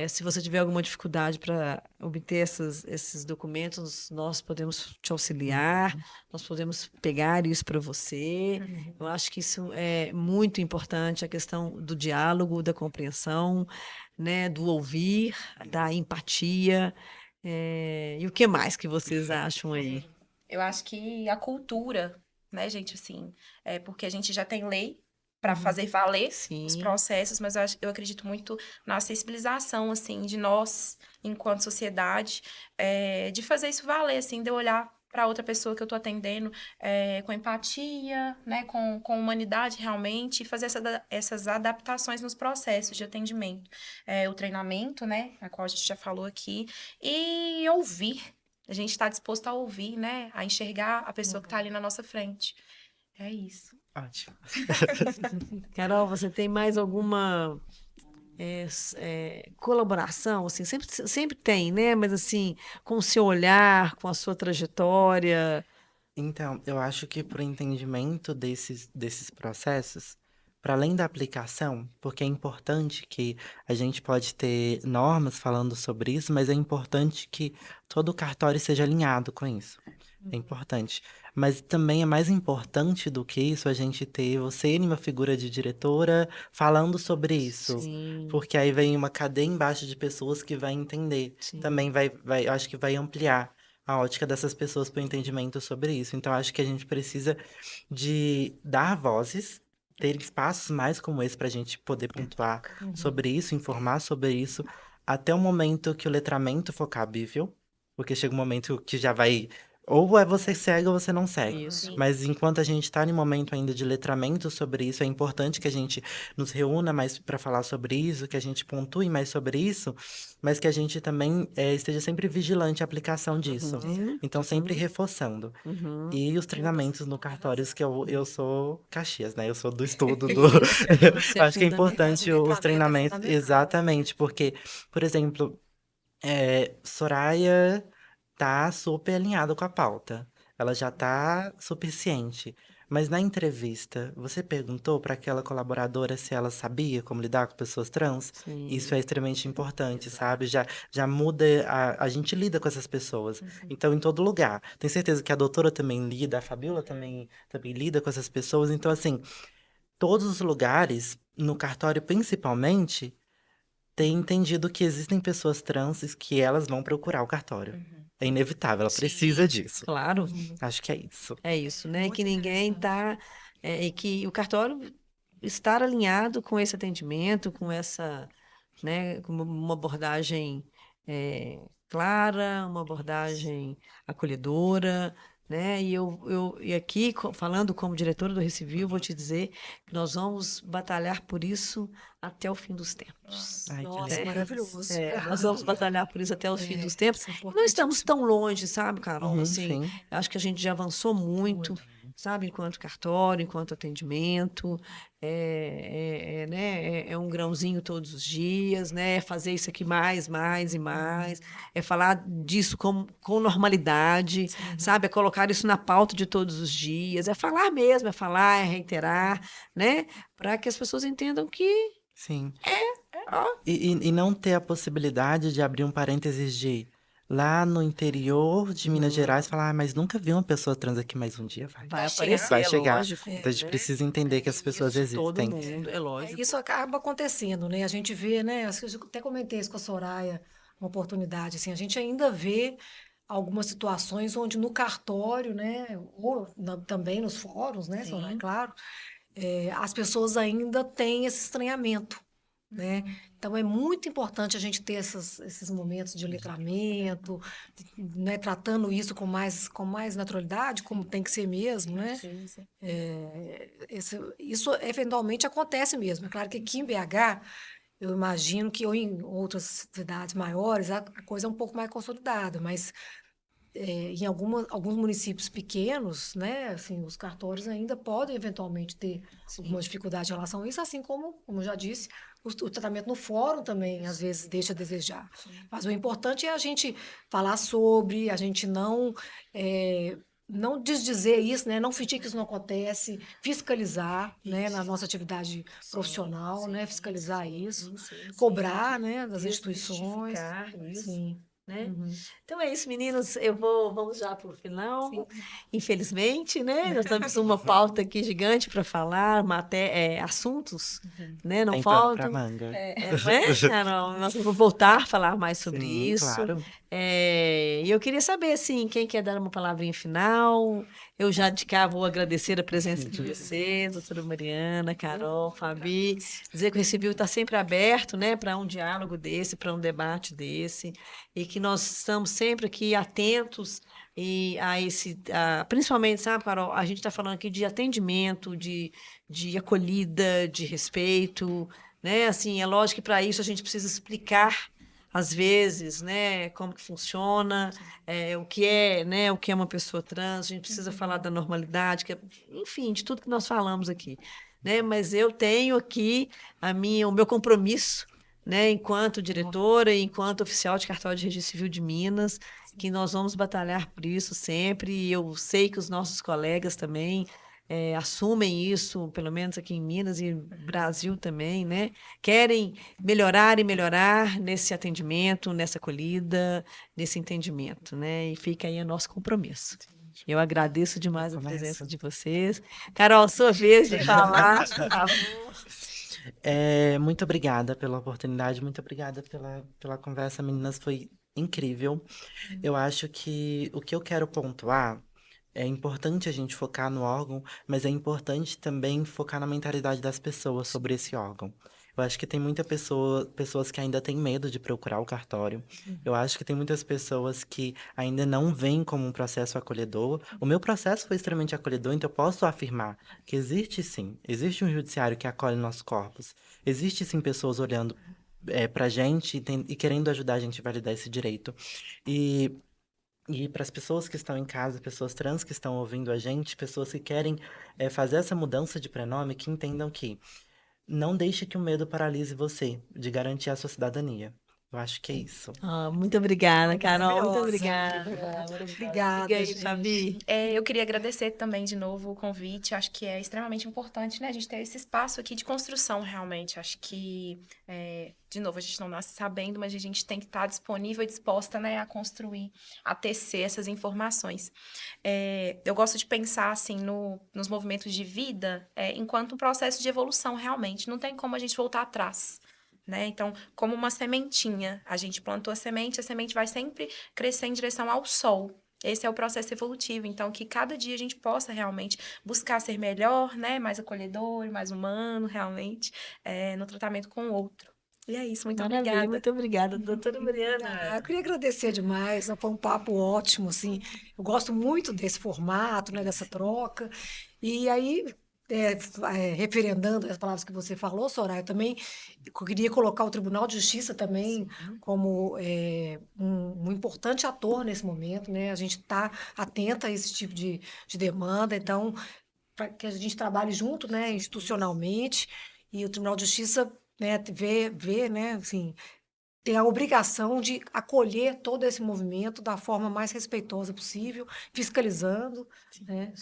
Se você tiver alguma dificuldade para obter esses documentos, nós podemos te auxiliar, nós podemos pegar isso para você. Eu acho que isso é muito importante, a questão do diálogo, da compreensão, né, do ouvir, da empatia. E o que mais que vocês acham aí? Eu acho que a cultura, né, gente, assim, porque a gente já tem lei, para fazer valer os Sim. processos, mas eu acredito muito na sensibilização, assim, de nós, enquanto sociedade, de fazer isso valer, assim, de eu olhar para outra pessoa que eu estou atendendo com empatia, né, com humanidade realmente, e fazer essas adaptações nos processos de atendimento. O treinamento, né, a qual a gente já falou aqui, e ouvir. A gente está disposto a ouvir, né, a enxergar a pessoa que está ali na nossa frente. É isso. Ótimo. Carol, você tem mais alguma colaboração? Assim, sempre tem, né? Mas assim, com o seu olhar, com a sua trajetória. Então, eu acho que para o entendimento desses processos, para além da aplicação, porque é importante que a gente pode ter normas falando sobre isso, mas é importante que todo o cartório seja alinhado com isso. É importante. Mas também é mais importante do que isso a gente ter você em uma figura de diretora falando sobre isso. Sim, Porque aí vem uma cadeia embaixo de pessoas que vai entender. sim. Também eu acho que vai ampliar a ótica dessas pessoas para o entendimento sobre isso. Então, acho que a gente precisa de dar vozes, ter espaços mais como esse para a gente poder pontuar sobre isso, informar sobre isso, até o momento que o letramento for cabível, porque chega um momento que já vai. Ou é você segue ou você não segue. Isso. Sim. Mas enquanto a gente está em momento ainda de letramento sobre isso, é importante que a gente nos reúna mais para falar sobre isso, que a gente pontue mais sobre isso, mas que a gente também esteja sempre vigilante à aplicação disso. Uhum, Então, sempre reforçando. uhum. E os treinamentos no cartórios, que eu sou Caxias, né? Eu sou do estudo do. Isso é Acho que é fundamental. importante O os letramento é treinamentos. fundamental. Exatamente, porque, por exemplo, Soraya tá super alinhada com a pauta. Ela já tá super ciente. Mas na entrevista, você perguntou para aquela colaboradora se ela sabia como lidar com pessoas trans? Sim. Isso é extremamente importante, sabe? Já muda. A gente lida com essas pessoas. Então, em todo lugar. Tenho certeza que a doutora também lida, a Fabiola também lida com essas pessoas. Então, assim, todos os lugares, no cartório principalmente, tem entendido que existem pessoas trans que elas vão procurar o cartório. É inevitável, ela precisa disso. Claro, Acho que é isso. é isso, né? Muito Que ninguém interessante. tá. E que o cartório estar alinhado com esse atendimento, com essa, né, com uma abordagem clara, uma abordagem acolhedora, né? E aqui, falando como diretora do Recivil, vou te dizer que nós vamos batalhar por isso até o fim dos tempos. Ai, que Nossa, legal. maravilhoso. Nós vamos batalhar por isso até o fim dos tempos. Isso é Não estamos importantíssimo. tão longe, sabe, Carol? Uhum, Assim, sim. acho que a gente já avançou muito, Muito. sabe, enquanto cartório, enquanto atendimento. Né, é um grãozinho todos os dias, né? É fazer isso aqui mais e mais. É falar disso com normalidade, sabe? É colocar isso na pauta de todos os dias. É falar mesmo, é falar, é reiterar, né? Para que as pessoas entendam que Sim. ó, E não ter a possibilidade de abrir um parênteses de lá no interior de Minas Gerais falar, mas nunca vi uma pessoa trans aqui, mais um dia vai. vai chegar. aparecer, Vai é chegar. lógico, Então a gente né? precisa entender que as pessoas Isso, Todo existem. mundo, é lógico. Isso acaba acontecendo, né? A gente vê, né? Acho que eu até comentei isso com a Soraya, uma oportunidade, assim, a gente ainda vê algumas situações onde no cartório, né? Ou também nos fóruns, né, Soraya? Sim. Claro, as pessoas ainda têm esse estranhamento, né? Então é muito importante a gente ter esses momentos de letramento, né? Tratando isso com mais naturalidade, como tem que ser mesmo, né? Sim, sim. Isso eventualmente acontece mesmo. É claro que aqui em BH, eu imagino que ou em outras cidades maiores a coisa é um pouco mais consolidada, mas em alguns municípios pequenos, né, assim, os cartórios ainda podem eventualmente ter alguma dificuldade em relação a isso, assim como eu já disse, o tratamento no fórum também às vezes deixa a desejar. Mas o importante é a gente falar sobre, a gente não desdizer isso, né? Não fingir que isso não acontece, fiscalizar, né? Na nossa atividade profissional, né? Fiscalizar isso, cobrar, né? Das instituições. Desmistificar isso. Sim. né? Uhum. Então é isso, meninos. Vamos já para o final. Sim. Infelizmente, né? Nós temos uma pauta aqui gigante para falar, assuntos, né? Não Tem pano pra faltam. manga. Não é, Carol? Nós vamos voltar a falar mais sobre Sim, isso. claro. E eu queria saber, assim, quem quer dar uma palavrinha final? Eu já de cá vou agradecer a presença de vocês, doutora Mariana, Carol, Fabi, dizer que o Recivil está sempre aberto, né, para um diálogo desse, para um debate desse, e que nós estamos sempre aqui atentos e principalmente, sabe, Carol, a gente está falando aqui de atendimento, de acolhida, de respeito, né? Assim, é lógico que para isso a gente precisa explicar às vezes, né, como que funciona, o que é, né, o que é uma pessoa trans, a gente precisa falar da normalidade, enfim, de tudo que nós falamos aqui, né? Mas eu tenho aqui o meu compromisso, né, enquanto diretora e enquanto oficial de cartório de registro civil de Minas, que nós vamos batalhar por isso sempre, e eu sei que os nossos colegas também assumem isso, pelo menos aqui em Minas e Brasil também, né? Querem melhorar e melhorar nesse atendimento, nessa acolhida, nesse entendimento, né? E fica aí o nosso compromisso. Eu agradeço demais a presença de vocês. Carol, sua vez de falar, por favor. Muito obrigada pela oportunidade, muito obrigada pela conversa, meninas, foi incrível. Eu acho que o que eu quero pontuar é importante a gente focar no órgão, mas é importante também focar na mentalidade das pessoas sobre esse órgão. Eu acho que tem pessoas que ainda têm medo de procurar o cartório. Eu acho que tem muitas pessoas que ainda não veem como um processo acolhedor. O meu processo foi extremamente acolhedor, então eu posso afirmar que existe um judiciário que acolhe nossos corpos. Existe sim pessoas olhando pra gente e querendo ajudar a gente a validar esse direito. E para as pessoas que estão em casa, pessoas trans que estão ouvindo a gente, pessoas que querem fazer essa mudança de prenome, que entendam que não deixe que o medo paralise você de garantir a sua cidadania. Eu acho que é isso. Muito obrigada, Carol. Muito Maravilhosa. obrigada. Obrigada, Diga aí, gente. Fabi. Eu queria agradecer também de novo o convite. Acho que é extremamente importante, né, a gente ter esse espaço aqui de construção, realmente. Acho que, de novo, a gente não nasce sabendo, mas a gente tem que estar disponível e disposta, né, a construir, a tecer essas informações. Eu gosto de pensar, assim, nos movimentos de vida enquanto um processo de evolução, realmente. Não tem como a gente voltar atrás. Né? Então, como uma sementinha, a gente plantou a semente vai sempre crescer em direção ao sol. Esse é o processo evolutivo, então que cada dia a gente possa realmente buscar ser melhor, né? Mais acolhedor, mais humano, realmente, no tratamento com o outro. E é isso, muito Maravilha, obrigada. muito obrigada, doutora Mariana. Eu queria agradecer demais, foi um papo ótimo, assim, eu gosto muito desse formato, né, dessa troca, e aí, referendando as palavras que você falou, Soraya, eu também queria colocar o Tribunal de Justiça também como um importante ator nesse momento, né, a gente está atenta a esse tipo de demanda, então, para que a gente trabalhe junto, né, institucionalmente, e o Tribunal de Justiça, né, ver, né, assim, tem a obrigação de acolher todo esse movimento da forma mais respeitosa possível, fiscalizando, né?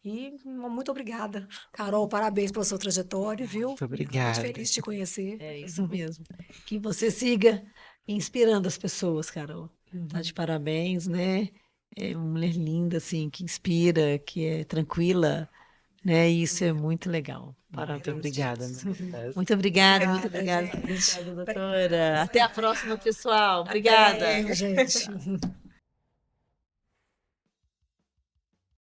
E muito obrigada, Carol, parabéns pela sua trajetória, viu? Muito obrigada. Muito feliz de te conhecer. É isso mesmo. Que você siga inspirando as pessoas, Carol. Tá de parabéns, né? É uma mulher linda, assim, que inspira, que é tranquila, né? E isso é muito legal. Muito obrigada, meninas. Muito obrigada, muito Obrigada, obrigada, gente. doutora. Até a próxima, pessoal. Obrigada. Gente.